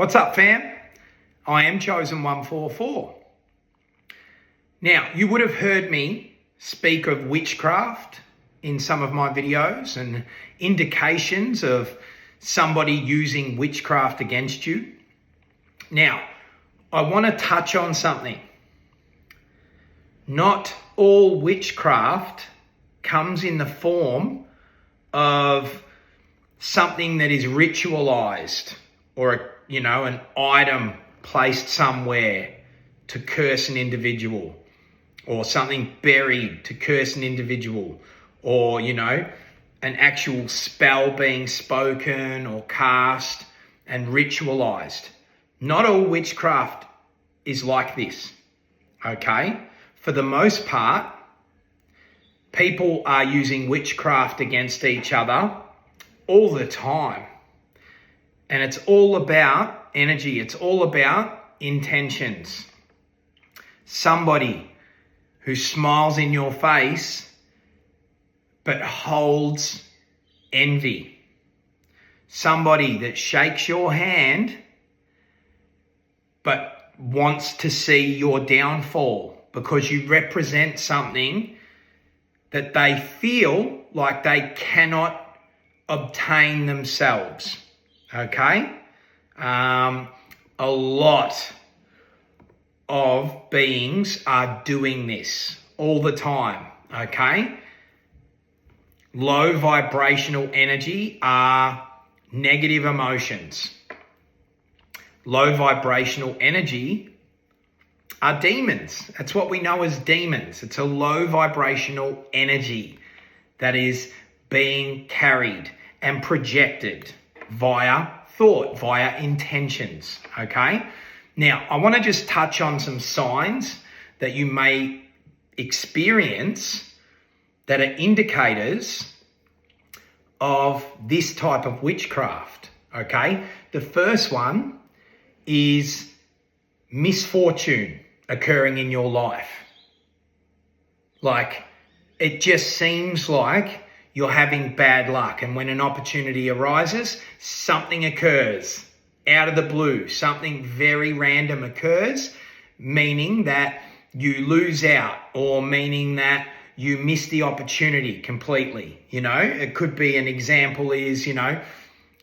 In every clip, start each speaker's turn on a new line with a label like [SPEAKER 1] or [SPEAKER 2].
[SPEAKER 1] What's up, fam? I am Chosen144. Now, you would have heard me speak of witchcraft in some of my videos and indications of somebody using witchcraft against you. Now, I want to touch on something. Not all witchcraft comes in the form of something that is ritualized or an item placed somewhere to curse an individual, or something buried to curse an individual, or an actual spell being spoken or cast and ritualized. Not all witchcraft is like this, okay? For the most part, people are using witchcraft against each other all the time. And it's all about energy. It's all about intentions. Somebody who smiles in your face but holds envy. Somebody that shakes your hand but wants to see your downfall because you represent something that they feel like they cannot obtain themselves. Okay? A lot of beings are doing this all the time. Okay? Low vibrational energy are negative emotions. Low vibrational energy are demons. That's what we know as demons. It's a low vibrational energy that is being carried and projected via thought, via intentions, okay? Now, I want to just touch on some signs that you may experience that are indicators of this type of witchcraft, okay? The first one is misfortune occurring in your life. Like, it just seems like you're having bad luck, and when an opportunity arises, something occurs out of the blue. Something very random occurs, meaning that you lose out, or meaning that you miss the opportunity completely. It could be, an example is,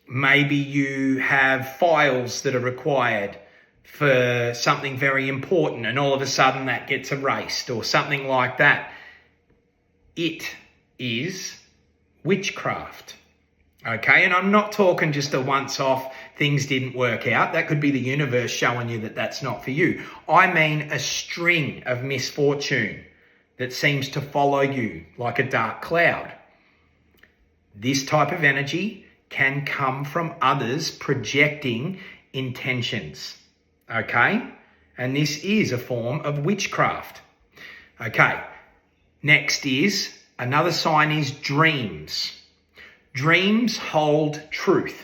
[SPEAKER 1] maybe you have files that are required for something very important, and all of a sudden that gets erased, or something like that. It is witchcraft, okay? And I'm not talking just a once-off, things didn't work out. That could be the universe showing you that that's not for you. I mean a string of misfortune that seems to follow you like a dark cloud. This type of energy can come from others projecting intentions, okay? And this is a form of witchcraft. Okay, next is, another sign is dreams. Dreams hold truth,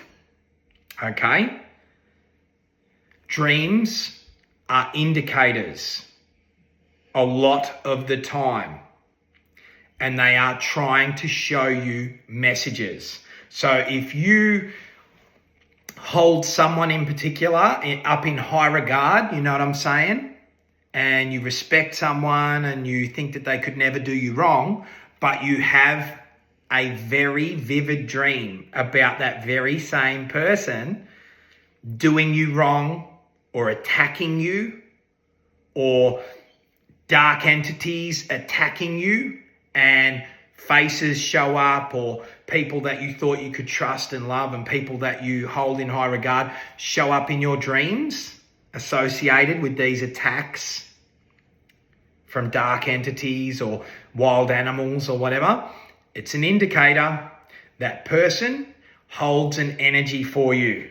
[SPEAKER 1] okay? Dreams are indicators a lot of the time, and they are trying to show you messages. So if you hold someone in particular up in high regard, you know what I'm saying? And you respect someone and you think that they could never do you wrong, but you have a very vivid dream about that very same person doing you wrong, or attacking you, or dark entities attacking you, and faces show up, or people that you thought you could trust and love and people that you hold in high regard show up in your dreams associated with these attacks from dark entities or wild animals or whatever. It's an indicator that person holds an energy for you,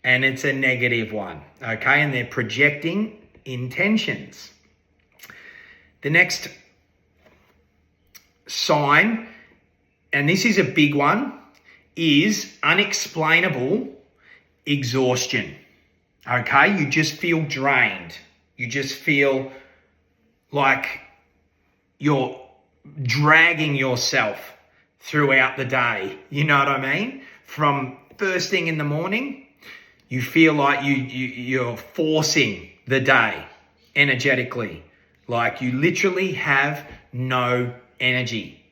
[SPEAKER 1] and it's a negative one, okay? And they're projecting intentions. The next sign, and this is a big one, is unexplainable exhaustion, okay? You just feel drained. You just feel like you're dragging yourself throughout the day. You know what I mean? From first thing in the morning You feel like you're forcing the day energetically. Like you literally have no energy.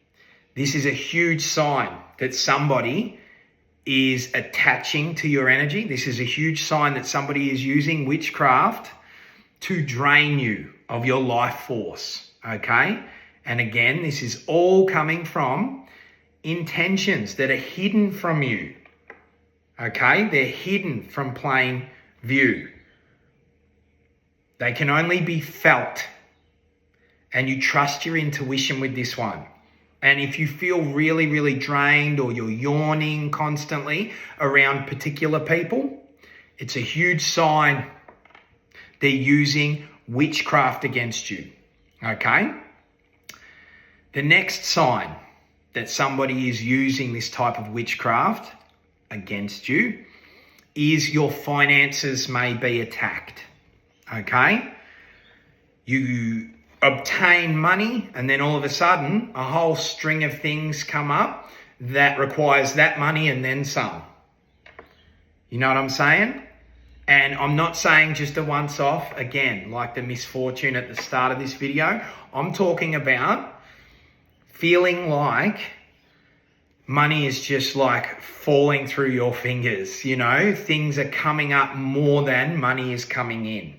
[SPEAKER 1] This is a huge sign that somebody is attaching to your energy. This is a huge sign that somebody is using witchcraft to drain you of your life force, okay? And again, this is all coming from intentions that are hidden from you, okay? They're hidden from plain view. They can only be felt, and you trust your intuition with this one. And if you feel really, really drained or you're yawning constantly around particular people, it's a huge sign they're using witchcraft against you, okay? The next sign that somebody is using this type of witchcraft against you is your finances may be attacked, okay? You obtain money and then all of a sudden a whole string of things come up that requires that money and then some. You know what I'm saying? And I'm not saying just a once off, again, like the misfortune at the start of this video. I'm talking about feeling like money is just like falling through your fingers, you know? Things are coming up more than money is coming in.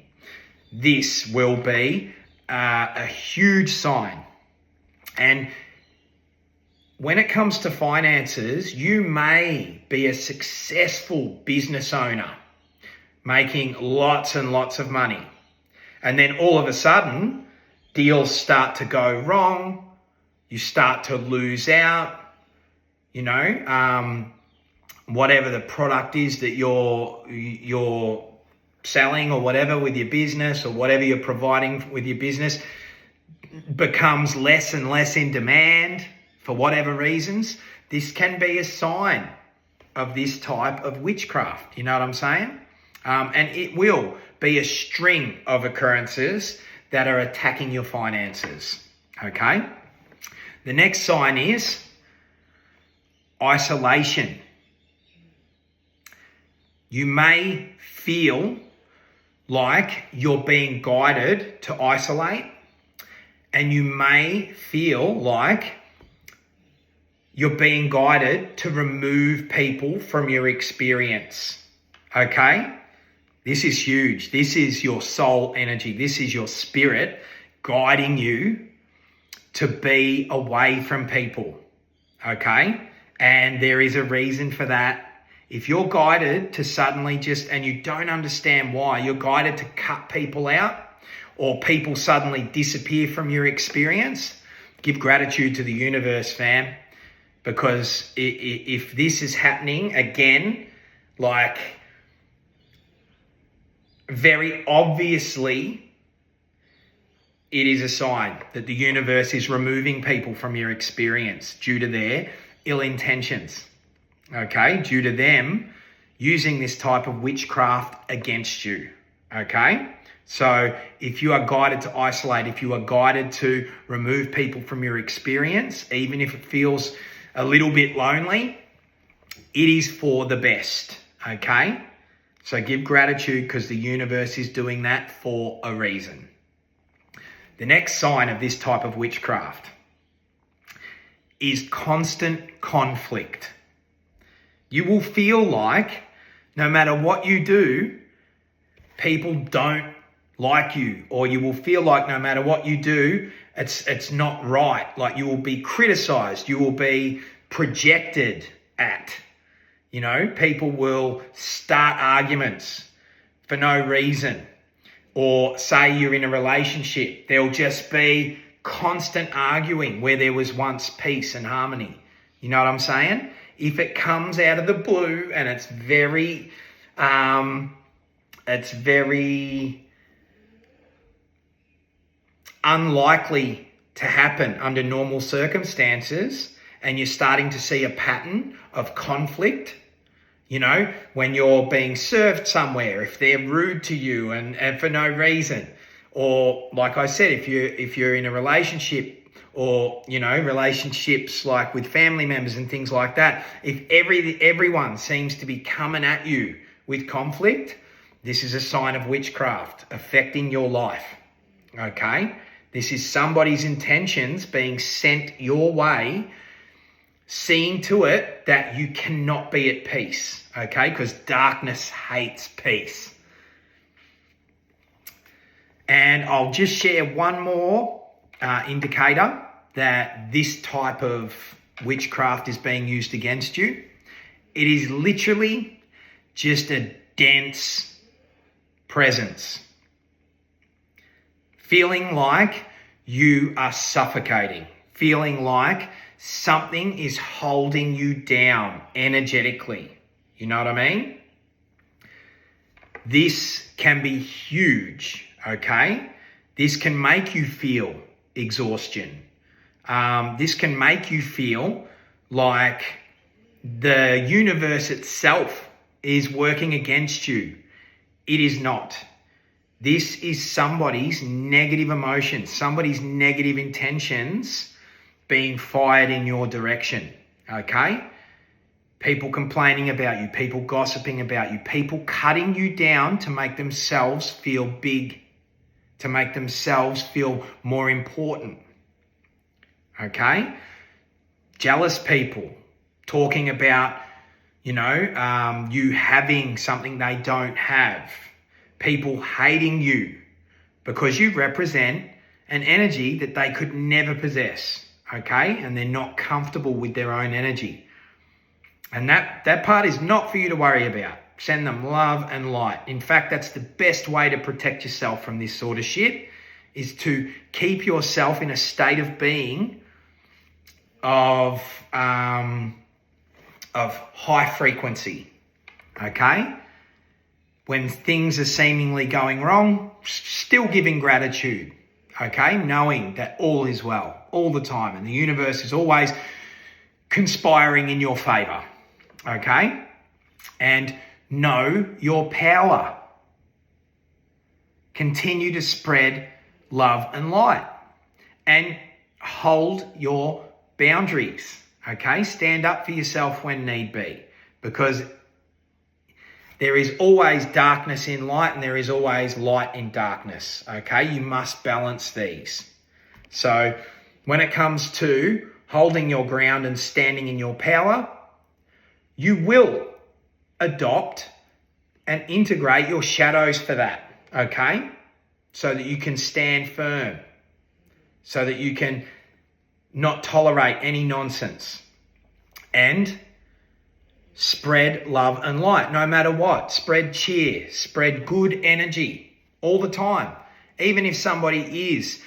[SPEAKER 1] This will be a huge sign. And when it comes to finances, you may be a successful business owner making lots and lots of money. And then all of a sudden, deals start to go wrong. You start to lose out, you know, whatever the product is that you're selling or whatever with your business or whatever you're providing with your business becomes less and less in demand for whatever reasons. This can be a sign of this type of witchcraft. You know what I'm saying? And it will be a string of occurrences that are attacking your finances. Okay? The next sign is isolation. You may feel like you're being guided to isolate, and you may feel like you're being guided to remove people from your experience, okay? This is huge. This is your soul energy. This is your spirit guiding you to be away from people, okay? And there is a reason for that. If you're guided to suddenly and you don't understand why, you're guided to cut people out or people suddenly disappear from your experience, give gratitude to the universe, fam. Because if this is happening again, like very obviously, it is a sign that the universe is removing people from your experience due to their ill intentions. Okay, due to them using this type of witchcraft against you, okay? So if you are guided to isolate, if you are guided to remove people from your experience, even if it feels a little bit lonely, it is for the best, okay? So give gratitude because the universe is doing that for a reason. The next sign of this type of witchcraft is constant conflict. You will feel like no matter what you do, people don't like you, or you will feel like no matter what you do, it's not right. Like you will be criticized, you will be projected at. You know, people will start arguments for no reason, or say you're in a relationship, there'll just be constant arguing where there was once peace and harmony. You know what I'm saying? If it comes out of the blue and it's very unlikely to happen under normal circumstances, and you're starting to see a pattern of conflict, you know, when you're being served somewhere, if they're rude to you and for no reason, or like I said, if you're in a relationship, or, you know, relationships like with family members and things like that, if everyone seems to be coming at you with conflict, this is a sign of witchcraft affecting your life, okay? This is somebody's intentions being sent your way, seeing to it that you cannot be at peace, okay? Because darkness hates peace. And I'll just share one more indicator that this type of witchcraft is being used against you. It is literally just a dense presence. Feeling like you are suffocating. Feeling like something is holding you down energetically. You know what I mean? This can be huge, okay? This can make you feel exhaustion. This can make you feel like the universe itself is working against you. It is not. This is somebody's negative emotions, somebody's negative intentions being fired in your direction, okay? People complaining about you, people gossiping about you, people cutting you down to make themselves feel big, to make themselves feel more important, okay? Jealous people talking about, you having something they don't have. People hating you because you represent an energy that they could never possess, okay? And they're not comfortable with their own energy. And that part is not for you to worry about. Send them love and light. In fact, that's the best way to protect yourself from this sort of shit, is to keep yourself in a state of being of high frequency, okay? When things are seemingly going wrong, still giving gratitude, okay? Knowing that all is well, all the time, and the universe is always conspiring in your favor, okay? And know your power. Continue to spread love and light, and hold your boundaries, okay? Stand up for yourself when need be, because there is always darkness in light and there is always light in darkness, okay? You must balance these. So when it comes to holding your ground and standing in your power, you will adopt and integrate your shadows for that, okay? So that you can stand firm, so that you can not tolerate any nonsense, and spread love and light no matter what. Spread cheer, spread good energy all the time. Even if somebody is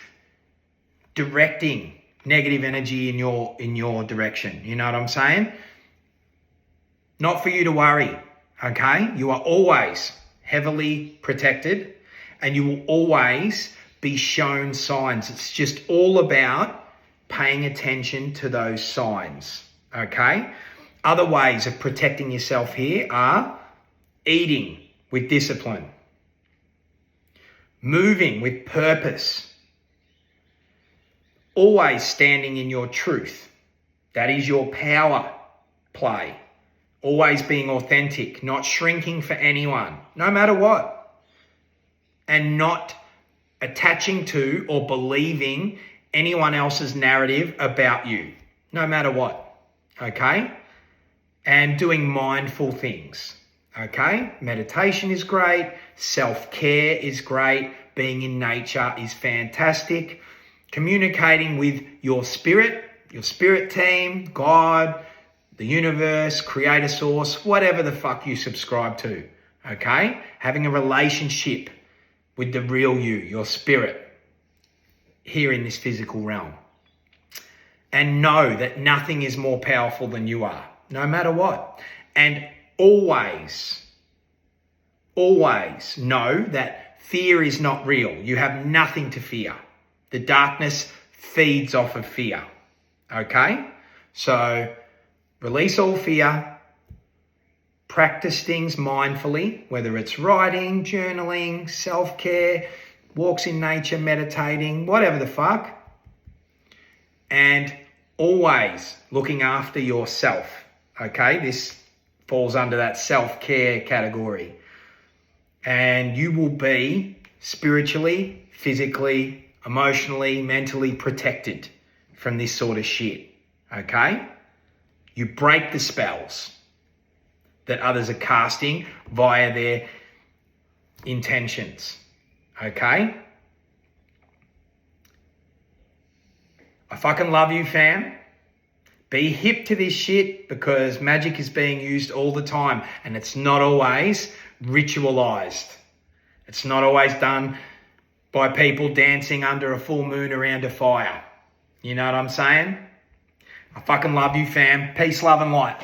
[SPEAKER 1] directing negative energy in your direction, you know what I'm saying? Not for you to worry, okay? You are always heavily protected and you will always be shown signs. It's just all about paying attention to those signs, okay? Other ways of protecting yourself here are eating with discipline, moving with purpose, always standing in your truth. That is your power play. Always being authentic, not shrinking for anyone, no matter what, and not attaching to or believing anyone else's narrative about you, no matter what, okay? And doing mindful things, okay? Meditation is great. Self-care is great. Being in nature is fantastic. Communicating with your spirit team, God, the universe, creator source, whatever the fuck you subscribe to, okay? Having a relationship with the real you, your spirit, here in this physical realm. And know that nothing is more powerful than you are, no matter what. And always know that fear is not real. You have nothing to fear. The darkness feeds off of fear, okay? So release all fear, practice things mindfully, whether it's writing, journaling, self-care, walks in nature, meditating, whatever the fuck. And always looking after yourself, okay? This falls under that self-care category. And you will be spiritually, physically, emotionally, mentally protected from this sort of shit, okay? You break the spells that others are casting via their intentions, okay? I fucking love you, fam. Be hip to this shit because magic is being used all the time and it's not always ritualized. It's not always done by people dancing under a full moon around a fire. You know what I'm saying? I fucking love you, fam. Peace, love, and light.